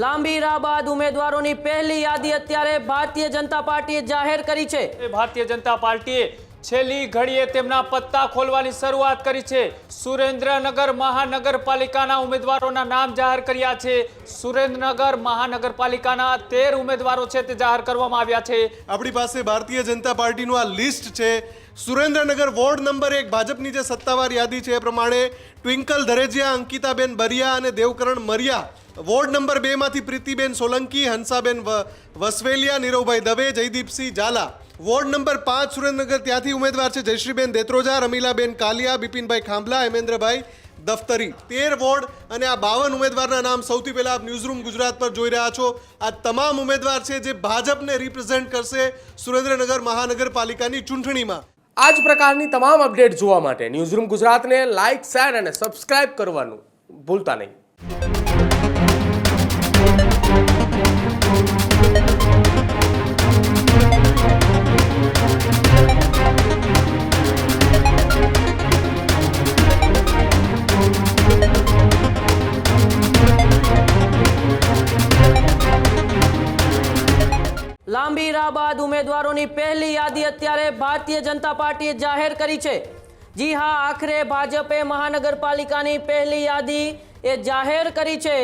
લાંબી રાહ બાદ ઉમેદવારોની પહેલી યાદી અત્યારે ભારતીય જનતા પાર્ટીએ જાહેર કરી છે। ભારતીય જનતા પાર્ટીએ છેલ્લી ઘડીએ તેમના પત્તા ખોલવાની શરૂઆત કરી છે। સુરેન્દ્રનગર મહાનગરપાલિકાના ઉમેદવારોના નામ જાહેર કર્યા છે। સુરેન્દ્રનગર મહાનગરપાલિકાના 13 ઉમેદવારો છે તે જાહેર કરવામાં આવ્યા છે। આપણી પાસે ભારતીય જનતા પાર્ટીનું આ લિસ્ટ છે। સુરેન્દ્રનગર વોર્ડ નંબર 1 ભાજપની જે સત્તાવાર યાદી છે એ પ્રમાણે ટ્વિંકલ ધરેજિયા, અંકિતાબેન બરિયા અને દેવકરણ મરિયા। વોર્ડ નંબર 2 માંથી પ્રીતિબેન સોલંકી, હંસાબેન વસવેલિયા, નીરવભાઈ દવે, જયદીપસિંહ ઝાલા। વોર્ડ નંબર 5 સુરેન્દ્રનગર ત્યાંથી ઉમેદવાર છે જયશ્રીબેન દેત્રોજા, રમીલાબેન કાલિયા, બિપિનભાઈ ખાંભલા, હેમેન્દ્રભાઈ દફતરી। 13 વોર્ડ અને આ 52 ઉમેદવારના નામ સૌથી પહેલા આપ ન્યૂઝરૂમ ગુજરાત પર જોઈ રહ્યા છો। આ તમામ ઉમેદવાર છે જે ભાજપને રિપ્રેઝેન્ટ કરશે સુરેન્દ્રનગર મહાનગરપાલિકાની ચૂંટણીમાં। આ જ પ્રકારની તમામ અપડેટ જોવા માટે ન્યૂઝરૂમ ગુજરાતને લાઇક, શેર અને સબસ્ક્રાઇબ કરવાનું ભૂલતા નહીં। લાંબી રાહ બાદ ઉમેદવારોની પહેલી યાદી અત્યારે ભારતીય જનતા પાર્ટીએ જાહેર કરી છે। જી હા, આખરે ભાજપે મહાનગરપાલિકાની પહેલી યાદી એ જાહેર કરી છે।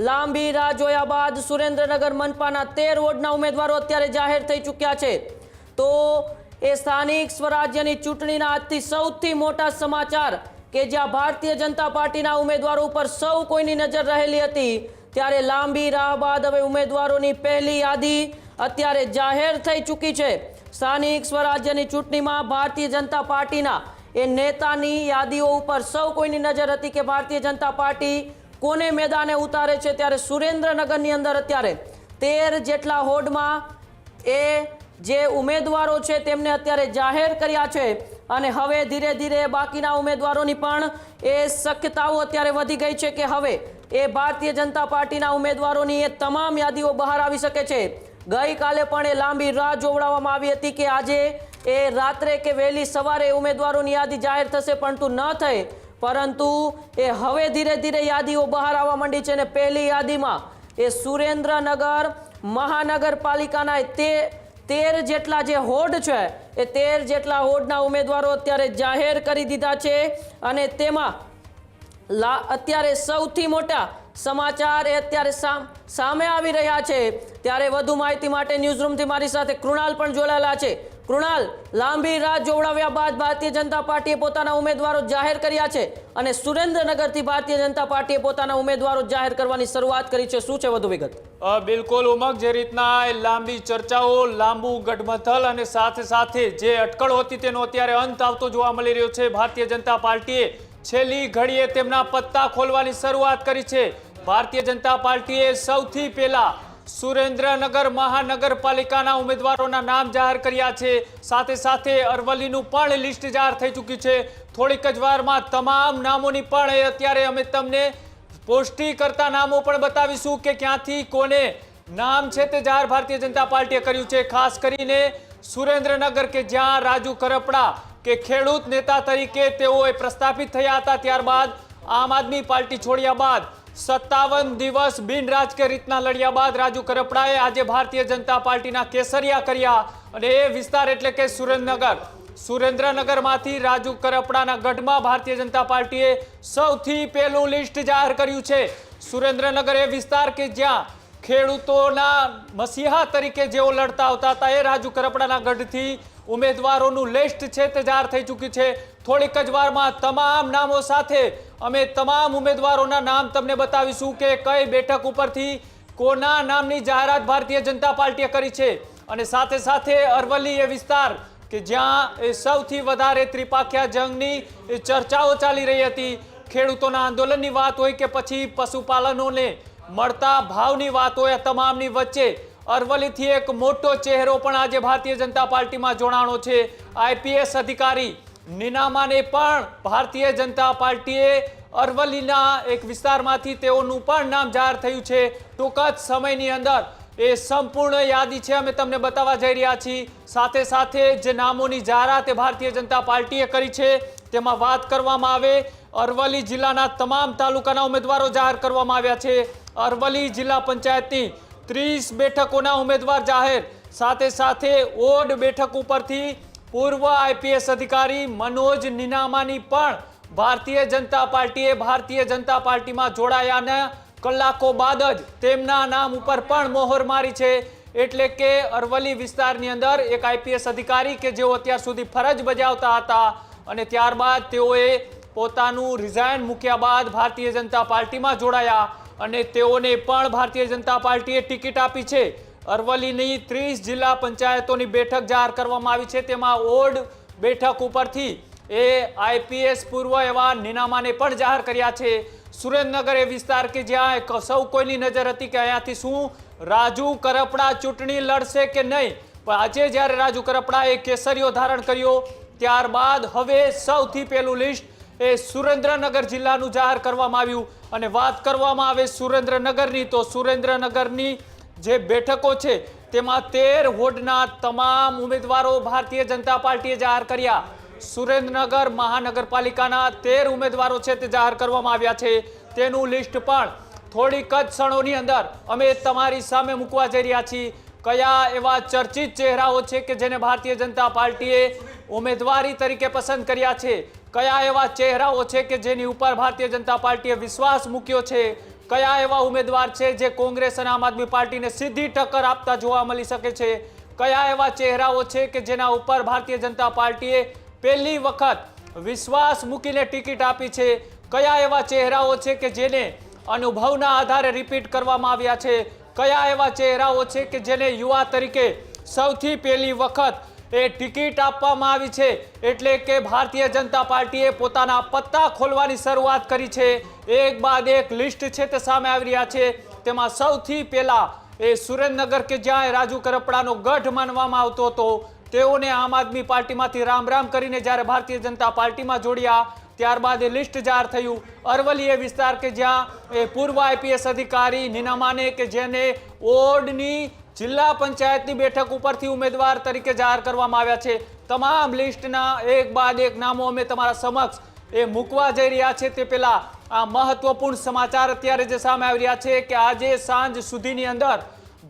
લાંબી રાહ જોયા બાદ સુરેન્દ્રનગર મનપાના 13 વોર્ડના ઉમેદવારો અત્યારે જાહેર થઈ ચૂક્યા છે। તો એ સ્થાનિક સ્વરાજ્યની ચૂંટણીના આજથી સૌથી મોટા સમાચાર કે જ્યાં ભારતીય જનતા પાર્ટીના ઉમેદવારો ઉપર સૌ કોઈની નજર રહેલી હતી, ત્યારે લાંબી રાહ બાદ હવે ઉમેદવારોની પહેલી યાદી અત્યારે જાહેર થઈ ચૂકી છે। સ્થાનિક સ્વરાજ્યની ચૂંટણીમાં ભારતીય જનતા પાર્ટીના એ નેતાની યાદીઓ ઉપર સૌ કોઈની નજર હતી કે ભારતીય જનતા પાર્ટી કોને મેદાને ઉતારે છે। ત્યારે સુરેન્દ્રનગરની અંદર અત્યારે 13 જેટલા હોડમાં એ જે ઉમેદવારો છે તેમને અત્યારે જાહેર કર્યા છે અને હવે ધીરે ધીરે બાકીના ઉમેદવારોની પણ એ શક્યતાઓ અત્યારે વધી ગઈ છે કે હવે એ ભારતીય જનતા પાર્ટીના ઉમેદવારોની એ તમામ યાદીઓ બહાર આવી શકે છે। ગઈકાલે પણ એ લાંબી રાહ જોવડાવવામાં આવી હતી કે આજે એ રાત્રે કે વહેલી સવારે ઉમેદવારોની યાદી જાહેર થશે, પરંતુ ન થઈ। પરંતુ એ હવે ધીરે ધીરે યાદીઓ બહાર આવવા માંડી છે અને પહેલી યાદીમાં એ સુરેન્દ્રનગર મહાનગરપાલિકાના 13 જેટલા જે હોડ છે એ 13 જેટલા હોડના ઉમેદવારો અત્યારે જાહેર કરી દીધા છે અને તેમાં અત્યારે સૌથી મોટા સમાચાર એ અત્યારે સામે આવી રહ્યા છે। ત્યારે વધુ માહિતી માટે ન્યૂઝરૂમથી મારી સાથે કૃણાલ પણ જોડાયેલા છે। કૃણાલ, લાંબી રાહ જોવડાવ્યા બાદ ભારતીય જનતા પાર્ટીએ પોતાના ઉમેદવારો જાહેર કર્યા છે અને સુરેન્દ્રનગરથી ભારતીય જનતા પાર્ટીએ પોતાના ઉમેદવારો જાહેર કરવાની શરૂઆત કરી છે। શું છે વધુ વિગત? બિલકુલ ઉમંગ, જે રીતના લાંબી ચર્ચાઓ, લાંબુ ગઠબંધન અને સાથે સાથે જે અટકળો હતી તેનો અત્યારે અંત આવતો જોવા મળી રહ્યો છે। ભારતીય જનતા પાર્ટીએ છેલ્લી ઘડીએ તેમના પત્તા ખોલવાની શરૂઆત કરી છે। ભારતીય જનતા પાર્ટીએ સૌથી પહેલા સુરેન્દ્રનગર મહાનગરપાલિકાના ઉમેદવારોના નામ જાહેર કર્યા છે। સાથે સાથે અરવલ્લીનું પણ લિસ્ટ જાહેર થઈ ચૂક્યું છે। થોડીક જ વારમાં તમામ નામોની પણ અત્યારે અમે તમને પુષ્ટિ કરતા નામો પણ બતાવીશું કે ક્યાંથી કોને નામ છે તે જાહેર ભારતીય જનતા પાર્ટીએ કર્યું છે। ખાસ કરીને સુરેન્દ્રનગર કે જ્યાં રાજુ કરપડા કે ખેડૂત નેતા તરીકે તેઓ પ્રસ્થાપિત થયા હતા, ત્યારબાદ આમ આદમી પાર્ટી છોડ્યા બાદ 57 દિવસ બિન રાજકીય રીતના લડ્યા બાદ રાજુ કરપડાએ આજે ભારતીય જનતા પાર્ટીના કેસરિયા કર્યા અને એ વિસ્તાર એટલે કે સુરેન્દ્રનગરમાંથી રાજુ કરપડાના ગઢમાં ભારતીય જનતા પાર્ટીએ સૌથી પહેલું લિસ્ટ જાહેર કર્યું છે। સુરેન્દ્રનગર એ વિસ્તાર કે જ્યાં ખેડૂતોના મસીહા તરીકે જેઓ લડતા આવતા હતા એ રાજુ કરપડાના ગઢથી ઉમેદવારોનું લિસ્ટ છે તે જાહેર થઈ ચૂક્યું છે। થોડીક જ વારમાં તમામ નામો સાથે અમે તમામ ઉમેદવારોના નામ તમને બતાવીશું કે કઈ બેઠક ઉપરથી કોના નામની જાહેરાત ભારતીય જનતા પાર્ટીએ કરી છે। અને સાથે સાથે અરવલ્લી એ વિસ્તાર કે જ્યાં સૌથી વધારે ત્રિપાખ્યા જંગની ચર્ચાઓ ચાલી રહી હતી। ખેડૂતોના આંદોલનની વાત હોય કે પછી પશુપાલનોને મળતા ભાવની વાત હોય, આ તમામની વચ્ચે અરવલ્લીથી એક મોટો ચહેરો પણ આજે ભારતીય જનતા પાર્ટીમાં જોડાણો છે। આઈપીએસ અધિકારી નીનામાને પણ ભારતીય જનતા પાર્ટીએ અરવલ્લીના એક વિસ્તારમાંથી તેઓનું પણ નામ જાહેર થયું છે। ટૂંક જ સમયની અંદર એ સંપૂર્ણ યાદી છે અમે તમને બતાવવા જઈ રહ્યા છીએ। સાથે સાથે જે નામોની જાહેરાત ભારતીય જનતા પાર્ટીએ કરી છે તેમાં વાત કરવામાં આવે અરવલ્લી જિલ્લાના તમામ તાલુકાના ઉમેદવારો જાહેર કરવામાં આવ્યા છે। અરવલ્લી જિલ્લા પંચાયતની 30 બેઠકોના ઉમેદવાર જાહેર. સાથે સાથે ઓડ બેઠક ઉપરથી પૂર્વ આઈપીએસ અધિકારી મનોજ નિનામાની પણ ભારતીય જનતા પાર્ટીમાં જોડાયાના કલાકો બાદ જ તેમના નામ ઉપર પણ મોહર મારી છે. એટલે કે અરવલ્લી વિસ્તારની અંદર એક આઈપીએસ અધિકારી કે જેઓ અત્યાર સુધી ફરજ બજાવતા હતા અને ત્યારબાદ તેઓએ પોતાનું રિઝાઇન મૂક્યા બાદ ભારતીય જનતા પાર્ટીમાં જોડાયા અને તેઓને પણ ભારતીય જનતા પાર્ટીએ ટિકિટ આપી છે. અરવલ્લીની 30 જિલ્લા પંચાયતોની બેઠક જાહેર કરવામાં આવી છે. તેમાં ઓડ બેઠક ઉપરથી એ આઈપીએસ પૂર્વ એવા નિનામાને પણ જાહેર કર્યા છે. સુરેન્દ્રનગર એ વિસ્તાર કે જ્યાં સૌ કોઈની નજર હતી કે અહીંયાથી શું રાજુ કરપડા ચૂંટણી લડશે કે નહીં, પણ આજે જ્યારે રાજુ કરપડાએ કેસરીઓ ધારણ કર્યો ત્યારબાદ હવે સૌથી પહેલું લિસ્ટ એ સુરેન્દ્રનગર જિલ્લાનું જાહેર કરવામાં આવ્યું. અને વાત કરવામાં આવે સુરેન્દ્રનગરની, તો સુરેન્દ્રનગરની જે બેઠકો છે તેમાં 13 વોર્ડના તમામ ઉમેદવારો ભારતીય જનતા પાર્ટીએ જાહેર કર્યા. સુરેન્દ્રનગર મહાનગરપાલિકાના 13 ઉમેદવારો છે તે જાહેર કરવામાં આવ્યા છે. તેનું લિસ્ટ પણ થોડીક જ ક્ષણોની અંદર અમે તમારી સામે મૂકવા જઈ રહ્યા છીએ. કયા એવા ચર્ચિત ચહેરાઓ છે કે જેને ભારતીય જનતા પાર્ટીએ ઉમેદવારી તરીકે પસંદ કર્યા છે, કયા એવા ચહેરાઓ છે કે જેની ઉપર ભારતીય જનતા પાર્ટીએ વિશ્વાસ મૂક્યો છે, કયા એવા ઉમેદવાર છે જે કોંગ્રેસ અને આમ આદમી પાર્ટીને સીધી ટક્કર આપતા જોવા મળી શકે છે, કયા એવા ચહેરાઓ છે કે જેના ઉપર ભારતીય જનતા પાર્ટીએ પહેલી વખત વિશ્વાસ મૂકીને ટિકિટ આપી છે, કયા એવા ચહેરાઓ છે કે જેને અનુભવના આધારે રિપીટ કરવામાં આવ્યા છે, કયા એવા ચહેરાઓ છે કે જેને યુવા તરીકે સૌથી પહેલી વખત એ ટિકિટ આપવામાં આવી છે. એટલે કે ભારતીય જનતા પાર્ટીએ પોતાના પત્તા ખોલવાની શરૂઆત કરી છે. એક બાદ એક લિસ્ટ છે તે સામે આવી રહ્યા છે. તેમાં સૌથી પહેલા એ સુરેન્દ્રનગર કે જ્યાં રાજુ કરપડાનો ગઢ માનવામાં આવતો હતો, તેઓને આમ આદમી પાર્ટીમાંથી રામ રામ કરીને જ્યારે ભારતીય જનતા પાર્ટીમાં જોડ્યા ત્યારબાદ એ લિસ્ટ જાહેર થયું. અરવલ્લી એ વિસ્તાર કે જ્યાં એ પૂર્વ આઈપીએસ અધિકારી નિનામાને કે જેને ઓડની જિલ્લા પંચાયતની બેઠક ઉપરથી ઉમેદવાર તરીકે જાહેર કરવામાં આવ્યા છે. તમામ લિસ્ટના એક બાદ એક નામો અમે તમારા સમક્ષ એ મૂકવા જઈ રહ્યા છે. તે પહેલા આ મહત્વપૂર્ણ સમાચાર અત્યારે જે સામે આવી રહ્યા છે કે આજે સાંજ સુધીની અંદર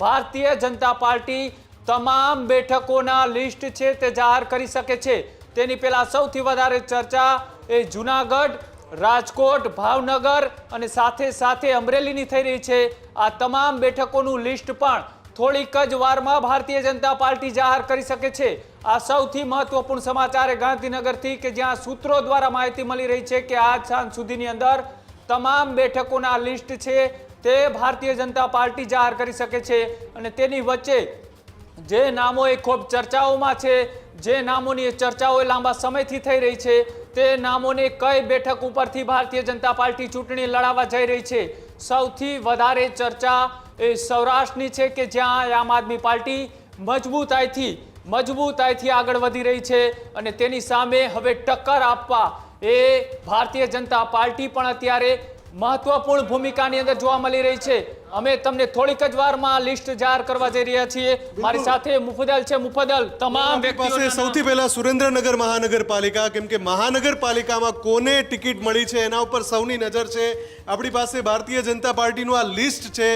ભારતીય જનતા પાર્ટી તમામ બેઠકોના લિસ્ટ છે તે જાહેર કરી શકે છે. તેની પહેલા સૌથી વધારે ચર્ચા એ જુનાગઢ, રાજકોટ, ભાવનગર અને સાથે સાથે અમરેલીની થઈ રહી છે. આ તમામ બેઠકોનું લિસ્ટ પણ થોડીક જ વારમાં ભારતીય જનતા પાર્ટી જાહેર કરી શકે છે. આ સૌથી મહત્વપૂર્ણ સમાચાર ગાંધીનગરથી કે જ્યાં સૂત્રો દ્વારા માહિતી મળી રહી છે કે આજ સાંજ સુધીની અંદર તમામ બેઠકોના લિસ્ટ છે તે ભારતીય જનતા પાર્ટી જાહેર કરી શકે છે. અને તેની વચ્ચે જે નામો એ ખૂબ ચર્ચાઓમાં છે, જે નામોની ચર્ચાઓ લાંબા સમયથી થઈ રહી છે, તે નામોને કઈ બેઠક ઉપરથી ભારતીય જનતા પાર્ટી ચૂંટણી લડાવવા જઈ રહી છે. સૌથી વધારે ચર્ચા એ સૌરાષ્ટ્રની છે કે જ્યાં આમ આદમી પાર્ટી મજબૂતાઈથી આગળ વધી રહી છે અને તેની સામે હવે ટક્કર આપવા એ ભારતીય જનતા પાર્ટી પણ અત્યારે મહત્વપૂર્ણ ભૂમિકાની અંદર જોવા મળી રહી છે. અમે તમને થોડીક જ વારમાં લિસ્ટ જાહેર કરવા જઈ રહ્યા છીએ. મારી સાથે મુફદ્દલ છે. મુફદ્દલ, તમામ પાસે સૌથી પહેલા સુરેન્દ્રનગર મહાનગરપાલિકા, કેમ કે મહાનગરપાલિકામાં કોને ટિકિટ મળી છે એના ઉપર સૌની નજર છે. આપણી પાસે ભારતીય જનતા પાર્ટીનું આ લિસ્ટ છે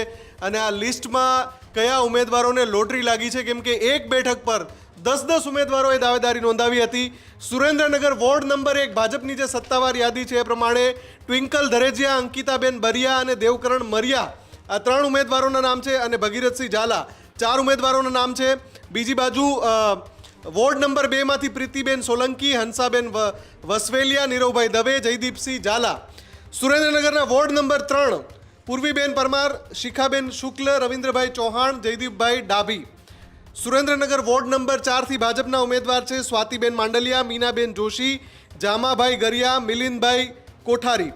અને આ લિસ્ટમાં કયા ઉમેદવારોને લોટરી લાગી છે, કેમ કે એક બેઠક પર 10 ઉમેદવારોએ દાવેદારી નોંધાવી હતી. સુરેન્દ્રનગર વોર્ડ નંબર 1 ભાજપની જે સત્તાવાર યાદી છે એ પ્રમાણે ટ્વિંકલ ધરેજિયા, અંકિતાબેન બરિયા અને દેવકરણ મરિયા આ 3 ઉમેદવારોના નામ છે અને ભગીરથસિંહ ઝાલા 4 ઉમેદવારોના નામ છે. બીજી બાજુ વોર્ડ નંબર 2 માંથી પ્રીતિબેન સોલંકી, હંસાબેન વસવેલિયા, નીરવભાઈ દવે, જયદીપસિંહ ઝાલા. સુરેન્દ્રનગરના વોર્ડ નંબર 3 પૂર્વીબેન પરમાર, શિખાબેન શુક્લ, રવિન્દ્રભાઈ ચૌહાણ, જયદીપભાઈ ડાભી. સુરેન્દ્રનગર વોર્ડ નંબર 4 થી ભાજપના ઉમેદવાર છે સ્વાતિબેન માંડલિયા, મીનાબેન જોશી, જામાભાઈ ગરિયા, મિલિંદભાઈ કોઠારી.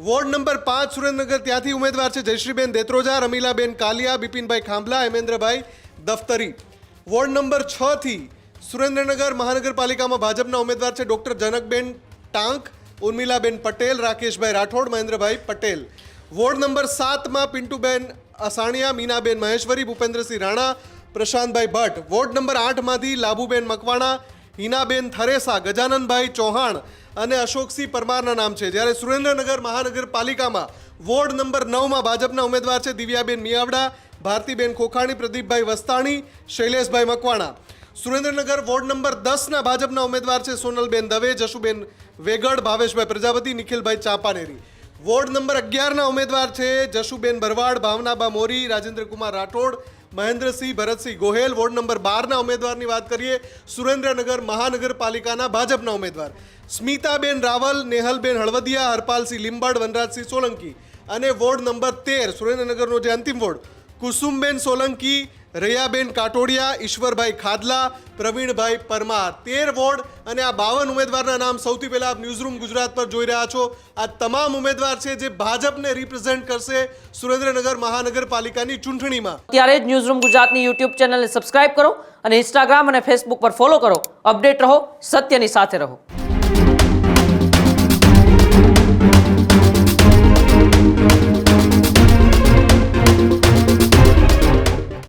વોર્ડ નંબર 5 સુરેન્દ્રનગર ત્યાંથી ઉમેદવાર છે જયશ્રીબેન દેત્રોજા, રમીલાબેન કાલિયા, બિપિનભાઈ ખાંભલા, હેમેન્દ્રભાઈ દફતરી. વોર્ડ નંબર 6 થી સુરેન્દ્રનગર મહાનગરપાલિકામાં ભાજપના ઉમેદવાર છે ડોક્ટર જનકબેન ટાંક, ઉર્મિલાબેન પટેલ, રાકેશભાઈ રાઠોડ, મહેન્દ્રભાઈ પટેલ. વોર્ડ નંબર 7 માં પિન્ટુબેન અસાણિયા, મીનાબેન મહેશ્વરી, ભૂપેન્દ્રસિંહ રાણા, પ્રશાંતભાઈ ભટ્ટ. વોર્ડ નંબર 8 માંથી લાભુબેન મકવાણા, હિનાબેન થરેસા, ગજાનનભાઈ ચૌહાણ અને અશોકસિંહ પરમારના નામ છે. જ્યારે સુરેન્દ્રનગર મહાનગરપાલિકામાં વોર્ડ નંબર 9માં ભાજપના ઉમેદવાર છે દિવ્યાબેન મિયાવડા, ભારતીબેન ખોખાણી, પ્રદીપભાઈ વસ્તાણી, શૈલેષભાઈ મકવાણા. સુરેન્દ્રનગર વોર્ડ નંબર 10ના ભાજપના ઉમેદવાર છે સોનલબેન દવે, જશુબેન વેગડ, ભાવેશભાઈ પ્રજાપતિ, નિખિલભાઈ ચાંપાનેરી. વોર્ડ નંબર 11ના ઉમેદવાર છે જશુબેન ભરવાડ, ભાવનાબા મોરી, રાજેન્દ્રકુમાર રાઠોડ, મહેન્દ્રસિંહ ભરતસિંહ ગોહેલ. વોર્ડ નંબર 12ના ઉમેદવારની વાત કરીએ, સુરેન્દ્રનગર મહાનગરપાલિકાના ભાજપના ઉમેદવાર સ્મિતાબેન રાવલ, નેહલબેન હળવદિયા, હરપાલસિંહ લીંબડ, વનરાજસિંહ સોલંકી. અને વોર્ડ નંબર 13 સુરેન્દ્રનગરનો જે અંતિમ વોર્ડ, કુસુમબેન સોલંકી, રૈયાબેન કાટોડિયા, ઈશ્વરભાઈ ખાદલા, પ્રવીણભાઈ પરમાર. 13 વોર્ડ અને આ 52 ઉમેદવારના નામ સૌથી પહેલા આપ ન્યૂઝરૂમ ગુજરાત પર જોઈ રહ્યા છો. આ તમામ ઉમેદવાર છે જે ભાજપને રિપ્રેઝેન્ટ કરશે સુરેન્દ્રનગર મહાનગરપાલિકાની ચૂંટણીમાં. ત્યારે જ ન્યૂઝરૂમ ગુજરાતની યુટ્યુબ ચેનલને સબસ્ક્રાઇબ કરો અને ઇન્સ્ટાગ્રામ અને ફેસબુક પર ફોલો કરો. અપડેટ રહો, સત્યની સાથે રહો.